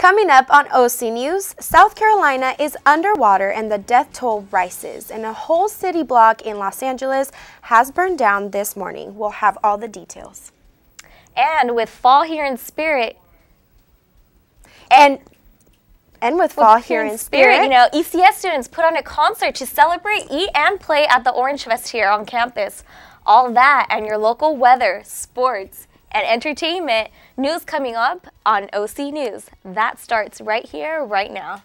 Coming up on OC News, South Carolina is underwater and the death toll rises, and a whole city block in Los Angeles has burned down this morning. We'll have all the details. And with fall here in spirit, you know, ECS students put on a concert to celebrate, eat, and play at the Orange Fest here on campus. All that and your local weather, sports, and entertainment news coming up on OC News. That starts right here, right now.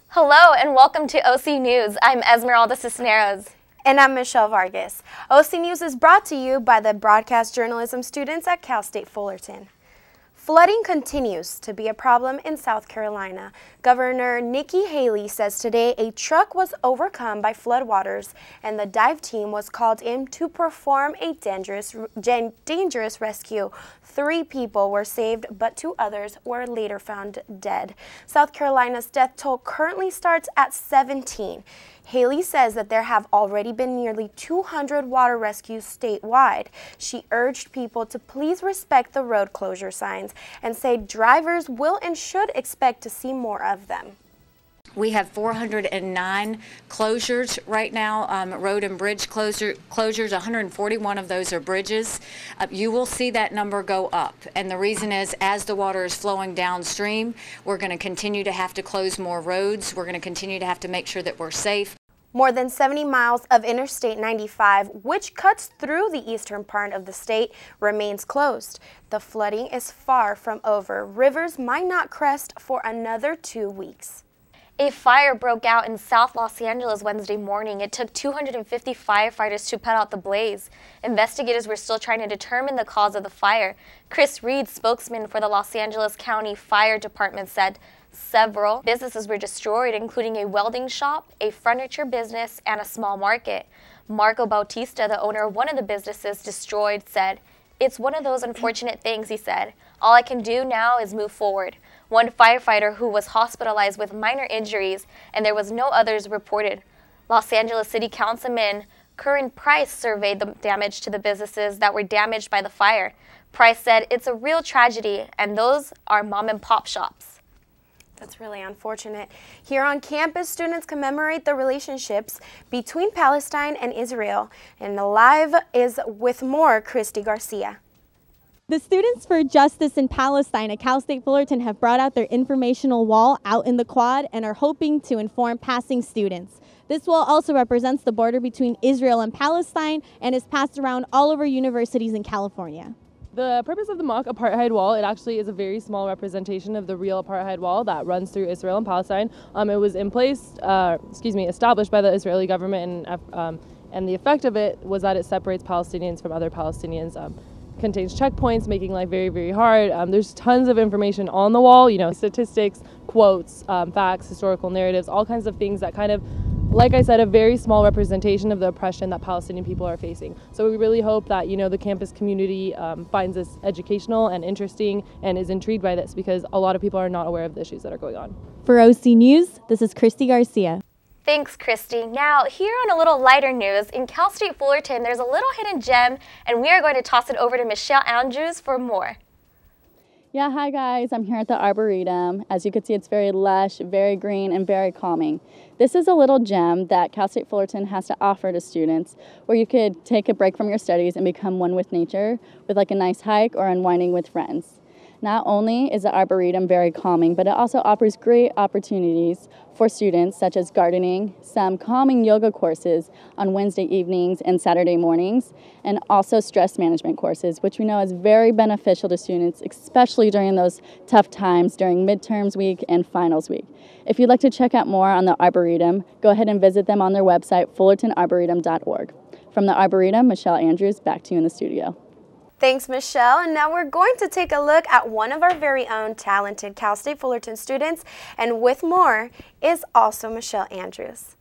Hello and welcome to OC News. I'm Esmeralda Cisneros. And I'm Michelle Vargas. OC News is brought to you by the broadcast journalism students at Cal State Fullerton. Flooding continues to be a problem in South Carolina. Governor Nikki Haley says today a truck was overcome by floodwaters and the dive team was called in to perform a dangerous rescue. 3 people were saved, but 2 others were later found dead. South Carolina's death toll currently starts at 17. Haley says that there have already been nearly 200 water rescues statewide. She urged people to please respect the road closure signs and said drivers will and should expect to see more of them. We have 409 closures right now, road and bridge closures. 141 of those are bridges. You will see that number go up. And the reason is, as the water is flowing downstream, we're going to continue to have to close more roads. We're going to continue to have to make sure that we're safe. More than 70 miles of Interstate 95, which cuts through the eastern part of the state, remains closed. The flooding is far from over. Rivers might not crest for another 2 weeks. A fire broke out in South Los Angeles Wednesday morning. It took 250 firefighters to put out the blaze. Investigators were still trying to determine the cause of the fire. Chris Reed, spokesman for the Los Angeles County Fire Department, said several businesses were destroyed, including a welding shop, a furniture business, and a small market. Marco Bautista, the owner of one of the businesses destroyed, said, "It's one of those unfortunate things," he said. "All I can do now is move forward." One firefighter who was hospitalized with minor injuries, and there was no others reported. Los Angeles City Councilman Curran Price surveyed the damage to the businesses that were damaged by the fire. Price said it's a real tragedy, and those are mom and pop shops. That's really unfortunate. Here on campus, students commemorate the relationships between Palestine and Israel. And live is with more Christy Garcia. The Students for Justice in Palestine at Cal State Fullerton have brought out their informational wall out in the quad and are hoping to inform passing students. This wall also represents the border between Israel and Palestine and is passed around all over universities in California. The purpose of the mock apartheid wall, it actually is a very small representation of the real apartheid wall that runs through Israel and Palestine. It was established by the Israeli government, and the effect of it was that it separates Palestinians from other Palestinians. Contains checkpoints, making life very, very hard. There's tons of information on the wall, you know, statistics, quotes, facts, historical narratives, all kinds of things that kind of, like I said, a very small representation of the oppression that Palestinian people are facing. So we really hope that, you know, the campus community finds this educational and interesting and is intrigued by this, because a lot of people are not aware of the issues that are going on. For OC News, this is Christy Garcia. Thanks, Christy. Now, here on a little lighter news, in Cal State Fullerton, there's a little hidden gem, and we are going to toss it over to Michelle Andrews for more. Yeah, hi guys. I'm here at the Arboretum. As you can see, it's very lush, very green, and very calming. This is a little gem that Cal State Fullerton has to offer to students, where you could take a break from your studies and become one with nature, with like a nice hike or unwinding with friends. Not only is the Arboretum very calming, but it also offers great opportunities for students, such as gardening, some calming yoga courses on Wednesday evenings and Saturday mornings, and also stress management courses, which we know is very beneficial to students, especially during those tough times during midterms week and finals week. If you'd like to check out more on the Arboretum, go ahead and visit them on their website, fullertonarboretum.org. From the Arboretum, Michelle Andrews, back to you in the studio. Thanks, Michelle. And now we're going to take a look at one of our very own talented Cal State Fullerton students. And with more is also Michelle Andrews.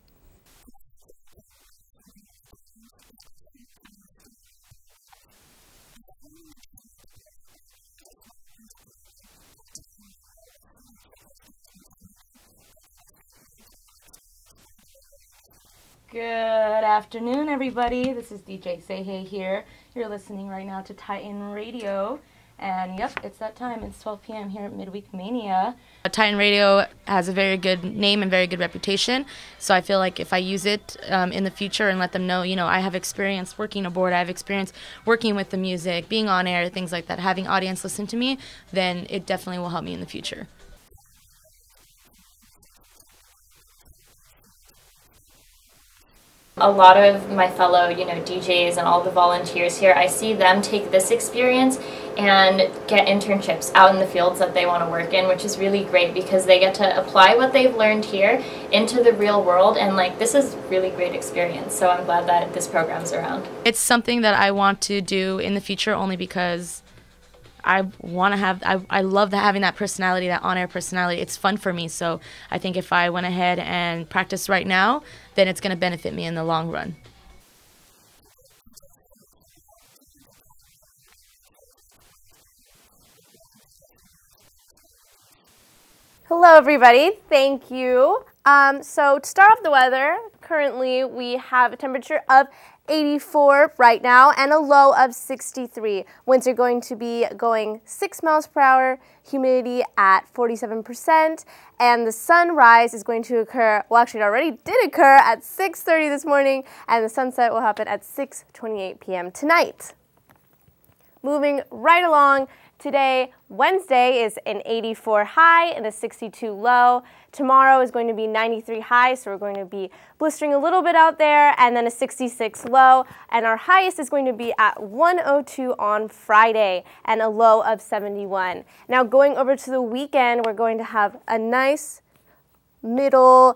Good afternoon, everybody. This is DJ Seihei here. You're listening right now to Titan Radio. And yep, it's that time. It's 12 p.m. here at Midweek Mania. Titan Radio has a very good name and very good reputation, so I feel like if I use it in the future and let them know, you know, I have experience working aboard, I have experience working with the music, being on air, things like that, having audience listen to me, then it definitely will help me in the future. A lot of my fellow, DJs and all the volunteers here, I see them take this experience and get internships out in the fields that they want to work in, which is really great because they get to apply what they've learned here into the real world, and this is really great experience. So I'm glad that this program's around. It's something that I want to do in the future only because I love having that personality, that on-air personality. It's fun for me, so I think if I went ahead and practiced right now, then it's going to benefit me in the long run. Hello, everybody. Thank you. So to start off the weather, currently we have a temperature of 84 right now and a low of 63. Winds are going to be going 6 miles per hour, humidity at 47%, and the sunrise is going to occur, well, actually it already did occur at 6:30 this morning, and the sunset will happen at 6:28 p.m. tonight. Moving right along, today, Wednesday, is an 84 high and a 62 low. Tomorrow is going to be 93 high, so we're going to be blistering a little bit out there, and then a 66 low. And our highest is going to be at 102 on Friday and a low of 71. Now going over to the weekend, we're going to have a nice mid-70s.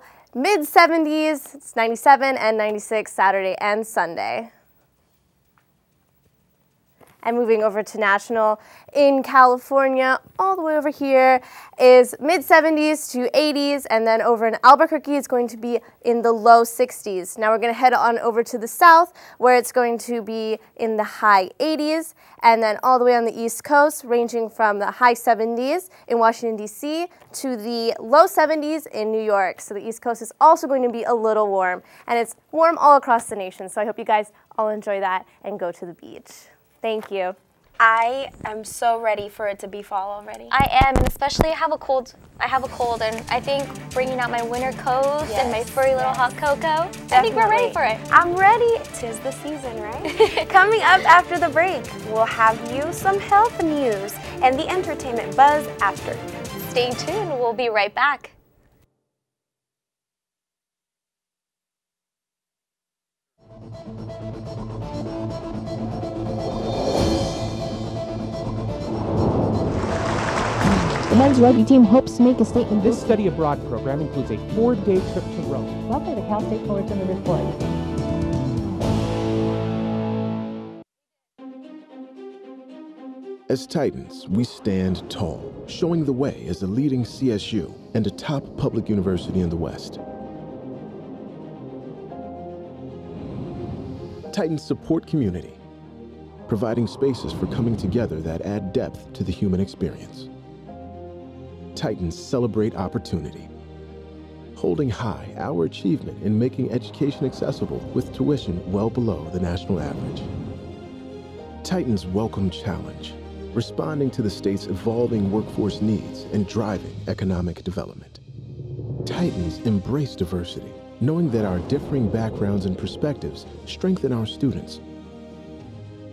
It's 97 and 96 Saturday and Sunday. And moving over to national, in California, all the way over here is mid-70s to 80s, and then over in Albuquerque, it's going to be in the low 60s. Now we're going to head on over to the south, where it's going to be in the high 80s, and then all the way on the East Coast, ranging from the high 70s in Washington, D.C., to the low 70s in New York. So the East Coast is also going to be a little warm, and it's warm all across the nation. So I hope you guys all enjoy that and go to the beach. Thank you. I am so ready for it to be fall already. I am, and especially I have a cold, and I think bringing out my winter coat and my furry little hot cocoa, Definitely. I think we're ready for it. I'm ready. 'Tis the season, right? Coming up after the break, we'll have you some health news and the entertainment buzz after. Stay tuned. We'll be right back. The men's rugby team hopes to make a statement. This study abroad program includes a 4-day trip to Rome. Welcome to Cal State Fullerton, the report. As Titans, we stand tall, showing the way as a leading CSU and a top public university in the West. Titans support community, providing spaces for coming together that add depth to the human experience. Titans celebrate opportunity, holding high our achievement in making education accessible with tuition well below the national average. Titans welcome challenge, responding to the state's evolving workforce needs and driving economic development. Titans embrace diversity, knowing that our differing backgrounds and perspectives strengthen our students.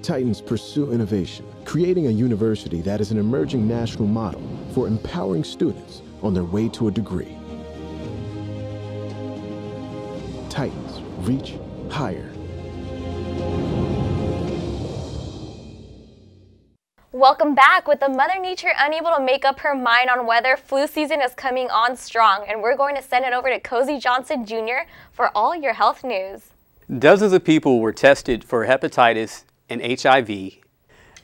Titans pursue innovation, creating a university that is an emerging national model for empowering students on their way to a degree. Titans reach higher. Welcome back. With the Mother Nature unable to make up her mind on weather, flu season is coming on strong, and we're going to send it over to Cozy Johnson Jr. for all your health news. Dozens of people were tested for hepatitis and HIV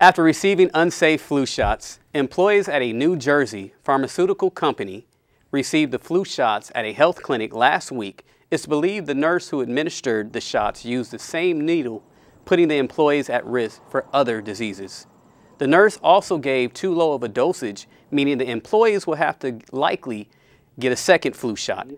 after receiving unsafe flu shots. Employees at a New Jersey pharmaceutical company received the flu shots at a health clinic last week. It's believed the nurse who administered the shots used the same needle, putting the employees at risk for other diseases. The nurse also gave too low of a dosage, meaning the employees will have to likely get a second flu shot.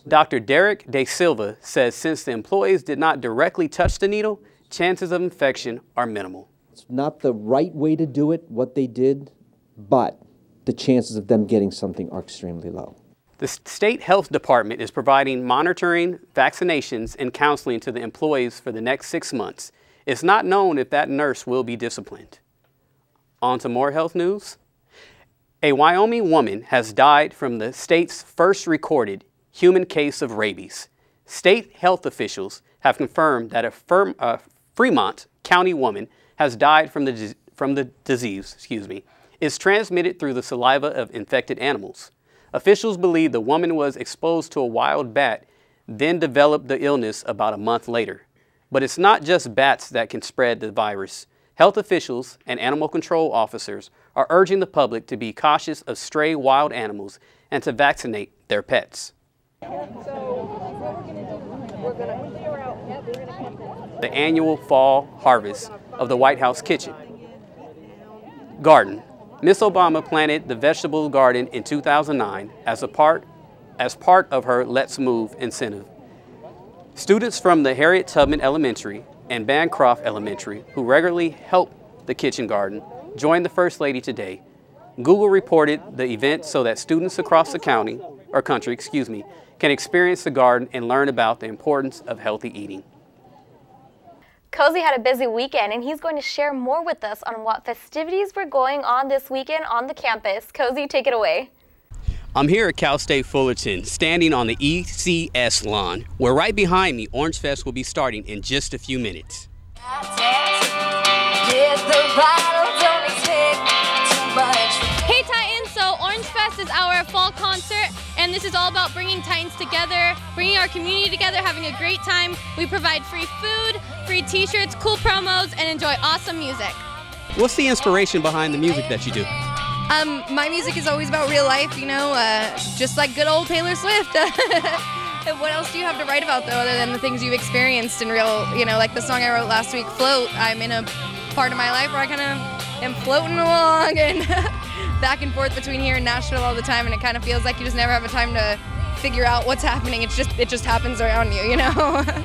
Dr. Derek De Silva says since the employees did not directly touch the needle, chances of infection are minimal. It's not the right way to do it, what they did, but the chances of them getting something are extremely low. The State Health Department is providing monitoring, vaccinations, and counseling to the employees for the next 6 months. It's not known if that nurse will be disciplined. On to more health news. A Wyoming woman has died from the state's first recorded human case of rabies. State health officials have confirmed that a Fremont County woman has died from the disease. Is transmitted through the saliva of infected animals. Officials believe the woman was exposed to a wild bat, then developed the illness about a month later. But it's not just bats that can spread the virus. Health officials and animal control officers are urging the public to be cautious of stray wild animals and to vaccinate their pets. The annual fall harvest of the White House kitchen garden. Miss Obama planted the vegetable garden in 2009 as part of her Let's Move incentive. Students from the Harriet Tubman Elementary and Bancroft Elementary, who regularly help the kitchen garden, joined the First Lady today. Google reported the event so that students across the country, can experience the garden and learn about the importance of healthy eating. Cozy had a busy weekend, and he's going to share more with us on what festivities were going on this weekend on the campus. Cozy, take it away. I'm here at Cal State Fullerton, standing on the ECS lawn, where right behind me, Orange Fest will be starting in just a few minutes. Hey Titans, so Orange Fest is our fall concert, and this is all about bringing Titans together, bringing our community together, having a great time. We provide free food, free t-shirts, cool promos, and enjoy awesome music. What's the inspiration behind the music that you do? My music is always about real life, you know, just like good old Taylor Swift. What else do you have to write about, though, other than the things you've experienced in real, you know, like the song I wrote last week, Float. I'm in a part of my life where I kind of am floating along and back and forth between here and Nashville all the time, and it kind of feels like you just never have a time to figure out what's happening. It just happens around you, you know.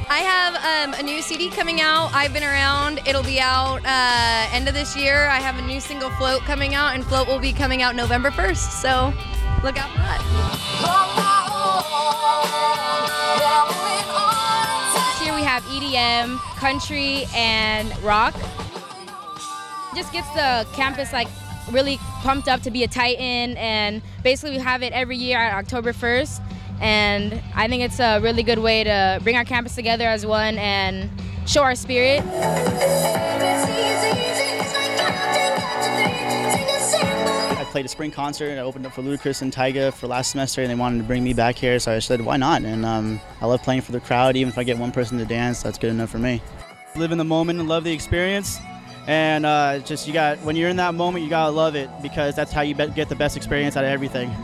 I have a new CD coming out. I've been around. It'll be out end of this year. I have a new single, Float, coming out, and Float will be coming out November 1st. So look out for that. This year we have EDM, country, and rock. It just gets the campus like really pumped up to be a Titan, and basically we have it every year on October 1st. And I think it's a really good way to bring our campus together as one and show our spirit. I played a spring concert. I opened up for Ludacris and Tyga for last semester, and they wanted to bring me back here, so I said, why not? And I love playing for the crowd. Even if I get one person to dance, that's good enough for me. Live in the moment and love the experience. And when you're in that moment, you gotta love it, because that's how you get the best experience out of everything.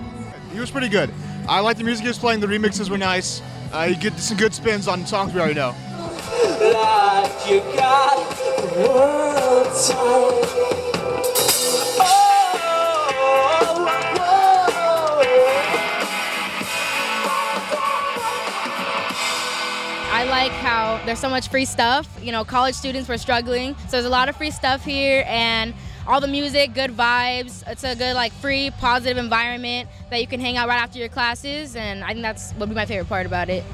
He was pretty good. I like the music he was playing. The remixes were nice. You get some good spins on songs we already know. Like you got the world I like how there's so much free stuff. You know, college students were struggling, so there's a lot of free stuff here, and all the music, good vibes. It's a good, like, free, positive environment that you can hang out right after your classes, and I think that's would be my favorite part about it.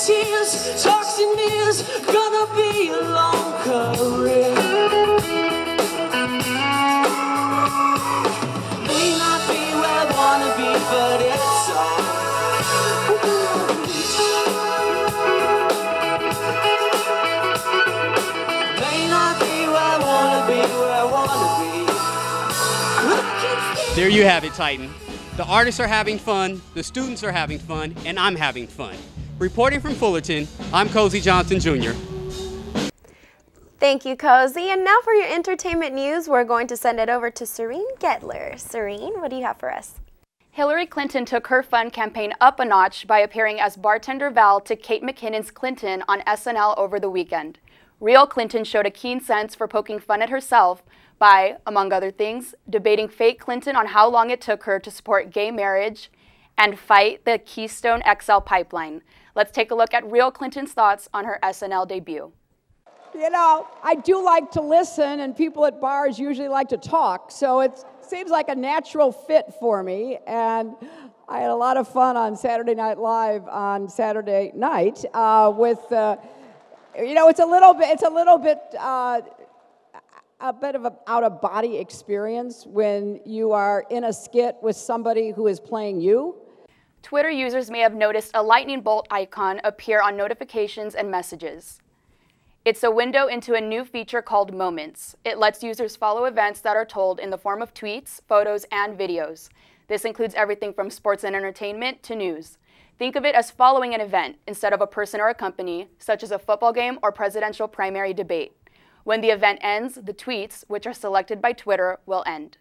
Tears, talks and years, gonna be a long career. May not be where I wanna be, but it's all may not be where I wanna be, where I wanna be. There you have it, Titan. The artists are having fun, the students are having fun, and I'm having fun. Reporting from Fullerton, I'm Cozy Johnson Jr. Thank you, Cozy. And now for your entertainment news, we're going to send it over to Serene Gettler. Serene, what do you have for us? Hillary Clinton took her fun campaign up a notch by appearing as bartender Val to Kate McKinnon's Clinton on SNL over the weekend. Real Clinton showed a keen sense for poking fun at herself by, among other things, debating fake Clinton on how long it took her to support gay marriage and fight the Keystone XL pipeline. Let's take a look at Real Clinton's thoughts on her SNL debut. You know, I do like to listen, and people at bars usually like to talk, so it seems like a natural fit for me. And I had a lot of fun on Saturday Night Live on Saturday night with, you know, it's a little bit of an out-of-body experience when you are in a skit with somebody who is playing you. Twitter users may have noticed a lightning bolt icon appear on notifications and messages. It's a window into a new feature called Moments. It lets users follow events that are told in the form of tweets, photos, and videos. This includes everything from sports and entertainment to news. Think of it as following an event instead of a person or a company, such as a football game or presidential primary debate. When the event ends, the tweets, which are selected by Twitter, will end.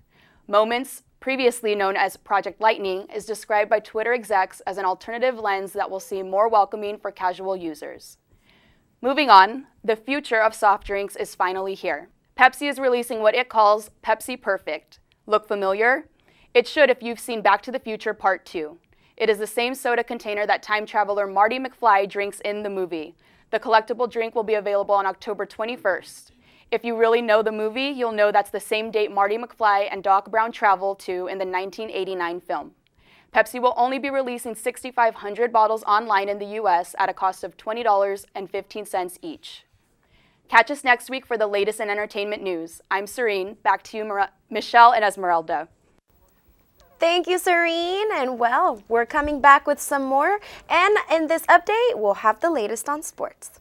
Moments, previously known as Project Lightning, is described by Twitter execs as an alternative lens that will seem more welcoming for casual users. Moving on, the future of soft drinks is finally here. Pepsi is releasing what it calls Pepsi Perfect. Look familiar? It should if you've seen Back to the Future Part 2. It is the same soda container that time traveler Marty McFly drinks in the movie. The collectible drink will be available on October 21st. If you really know the movie, you'll know that's the same date Marty McFly and Doc Brown travel to in the 1989 film. Pepsi will only be releasing 6,500 bottles online in the U.S. at a cost of $20.15 each. Catch us next week for the latest in entertainment news. I'm Serene. Back to you, Michelle and Esmeralda. Thank you, Serene. And well, we're coming back with some more. And in this update, we'll have the latest on sports.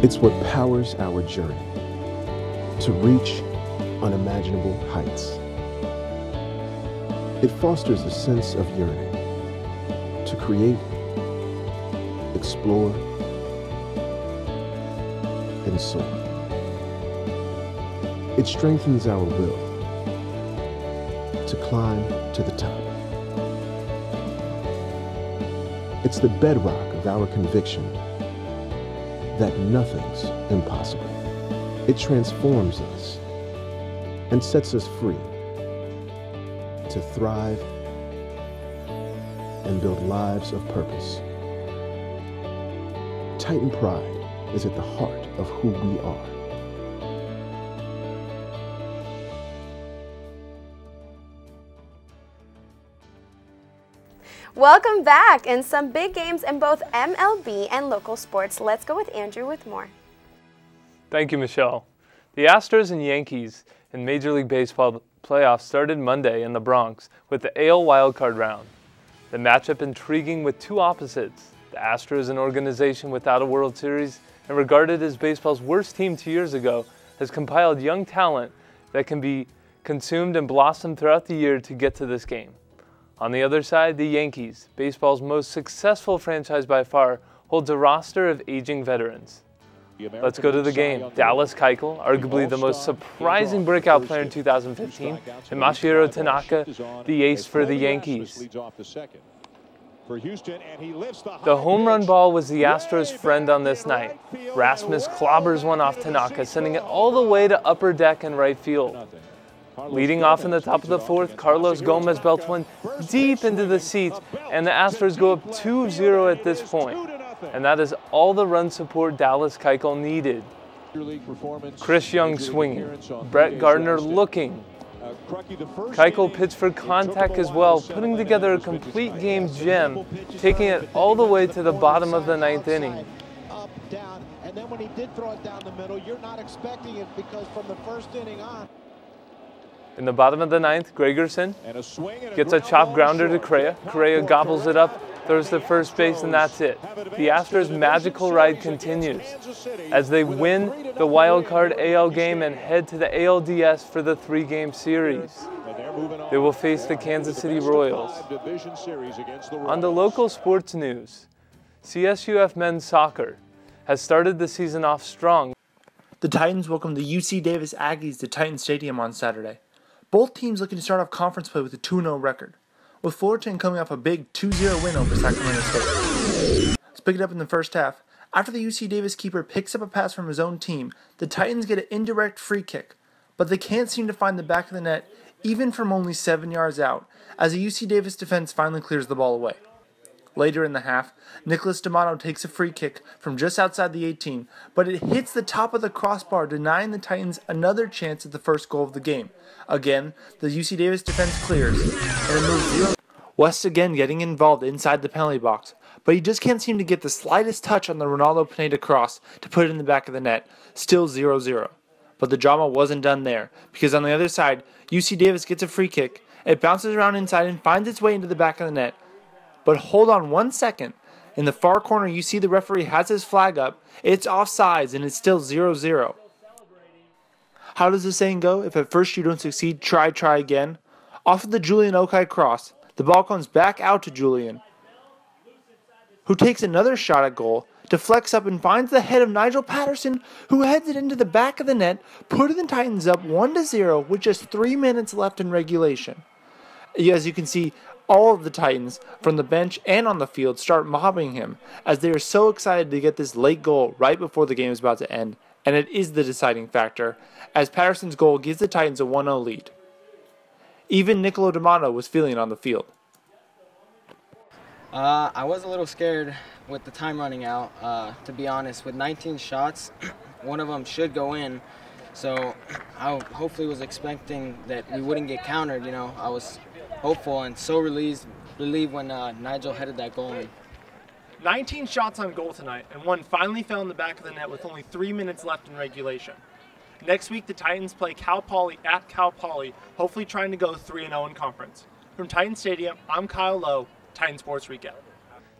It's what powers our journey to reach unimaginable heights. It fosters a sense of yearning to create, explore, and soar. It strengthens our will to climb to the top. It's the bedrock of our conviction that nothing's impossible. It transforms us and sets us free to thrive and build lives of purpose. Titan pride is at the heart of who we are. Welcome back, and some big games in both MLB and local sports. Let's go with Andrew with more. Thank you, Michelle. The Astros and Yankees in Major League Baseball playoffs started Monday in the Bronx with the AL wildcard round. The matchup intriguing with two opposites. The Astros, an organization without a World Series and regarded as baseball's worst team 2 years ago, has compiled young talent that can be consumed and blossom throughout the year to get to this game. On the other side, the Yankees, baseball's most successful franchise by far, holds a roster of aging veterans. Let's go to the game. Dallas Keuchel, arguably the most surprising breakout player in 2015, and Masahiro Tanaka, the ace for the Yankees. The home run ball was the Astros' friend on this night. Rasmus clobbers one off Tanaka, sending it all the way to upper deck and right field. Leading off in the top of the fourth, Carlos Gomez belts one deep into the seats, and the Astros go up 2-0 at this point. And that is all the run support Dallas Keuchel needed. Chris Young swinging, Brett Gardner looking. Keuchel pitched for contact as well, putting together a complete game gem, taking it all the way to the bottom of the ninth inning. Up, down, and then when he did throw it down the middle, you're not expecting it because from the first inning on. In the bottom of the ninth, Gregerson gets a chop grounder to Correa. Correa gobbles it up throws to first base, and that's it. The Astros' magical ride continues as they win the wild card AL game and head to the ALDS for the 3-game series. They will face the Kansas City Royals. On to local sports news, CSUF men's soccer has started the season off strong. The Titans welcomed the UC Davis Aggies to Titan Stadium on Saturday. Both teams looking to start off conference play with a 2-0 record, with Fullerton coming off a big 2-0 win over Sacramento State. Let's pick it up in the first half. After the UC Davis keeper picks up a pass from his own team, the Titans get an indirect free kick, but they can't seem to find the back of the net even from only 7 yards out, as the UC Davis defense finally clears the ball away. Later in the half, Nicholas D'Amato takes a free kick from just outside the 18, but it hits the top of the crossbar, denying the Titans another chance at the first goal of the game. Again, the UC Davis defense clears, and it moves 0. West again getting involved inside the penalty box, but he just can't seem to get the slightest touch on the Ronaldo Pineda cross to put it in the back of the net, still 0-0. But the drama wasn't done there, because on the other side, UC Davis gets a free kick, it bounces around inside and finds its way into the back of the net. But hold on 1 second. In the far corner, you see the referee has his flag up. It's offsides, and it's still 0-0. How does the saying go? If at first you don't succeed, try again. Off of the Julian Okai cross, the ball comes back out to Julian, who takes another shot at goal, deflects up and finds the head of Nigel Patterson, who heads it into the back of the net, putting the Titans up 1-0 with just 3 minutes left in regulation. As you can see, all of the Titans, from the bench and on the field, start mobbing him as they are so excited to get this late goal right before the game is about to end, and it is the deciding factor, as Patterson's goal gives the Titans a 1-0 lead. Even Nicolo D'Amato was feeling it on the field. I was a little scared with the time running out, to be honest. With 19 shots, one of them should go in, so I hopefully was expecting that we wouldn't get countered, you know. I was hopeful and so relieved when Nigel headed that goal in. 19 shots on goal tonight, and one finally fell in the back of the net with only 3 minutes left in regulation. Next week, the Titans play Cal Poly at Cal Poly, hopefully trying to go 3-0 in conference. From Titan Stadium, I'm Kyle Lowe, Titan Sports Recap.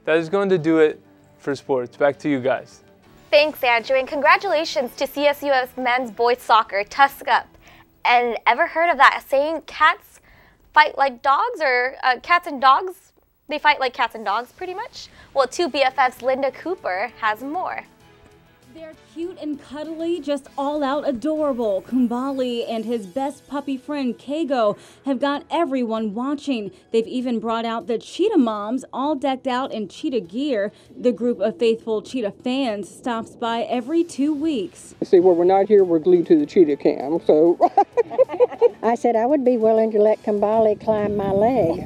That is going to do it for sports. Back to you guys. Thanks, Andrew, and congratulations to CSUF's men's boys soccer, Tusk Up. And ever heard of that saying, cats fight like dogs, or cats and dogs, they fight like cats and dogs pretty much? Well, 2BFF's Linda Cooper has more. They're cute and cuddly, just all out adorable. Kumbali and his best puppy friend, Kago, have got everyone watching. They've even brought out the cheetah moms, all decked out in cheetah gear. The group of faithful cheetah fans stops by every 2 weeks. See, when we're not here, we're glued to the cheetah cam, so. I said I would be willing to let Kumbali climb my leg.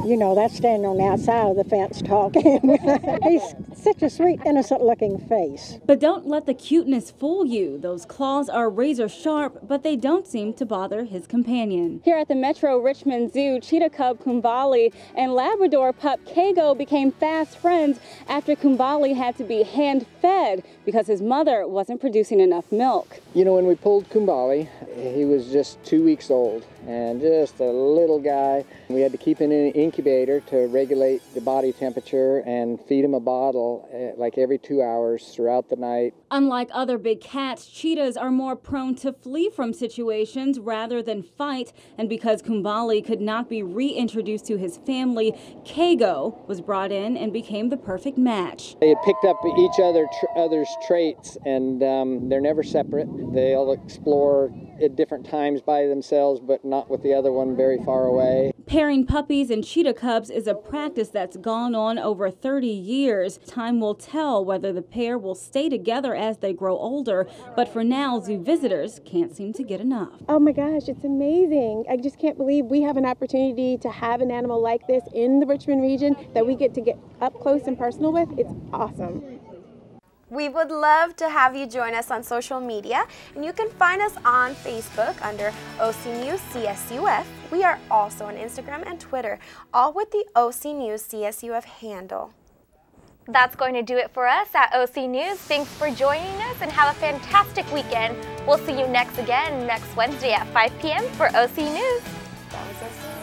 You know, that's standing on the outside of the fence talking. He's such a sweet, innocent-looking face. But don't let the cuteness fool you. Those claws are razor sharp, but they don't seem to bother his companion. Here at the Metro Richmond Zoo, cheetah cub Kumbali and Labrador pup Kago became fast friends after Kumbali had to be hand-fed because his mother wasn't producing enough milk. You know, when we pulled Kumbali, he was just 2 weeks old and just a little guy. We had to keep him in an incubator to regulate the body temperature and feed him a bottle like every 2 hours throughout the night. Unlike other big cats, cheetahs are more prone to flee from situations rather than fight, and because Kumbali could not be reintroduced to his family, Kago was brought in and became the perfect match. They had picked up each other's traits, and they're nenever separate. They'll explore at different times by themselves, but not with the other one very far away. Pairing puppies and cheetah cubs is a practice that's gone on over 30 years. Time will tell whether the pair will stay together as they grow older, but for now, zoo visitors can't seem to get enough. Oh my gosh, it's amazing. I just can't believe we have an opportunity to have an animal like this in the Richmond region that we get to get up close and personal with. It's awesome. We would love to have you join us on social media, and you can find us on Facebook under OC News CSUF. We are also on Instagram and Twitter, all with the OC News CSUF handle. That's going to do it for us at OC News. Thanks for joining us and have a fantastic weekend. We'll see you next Wednesday at 5 p.m. for OC News. That was us.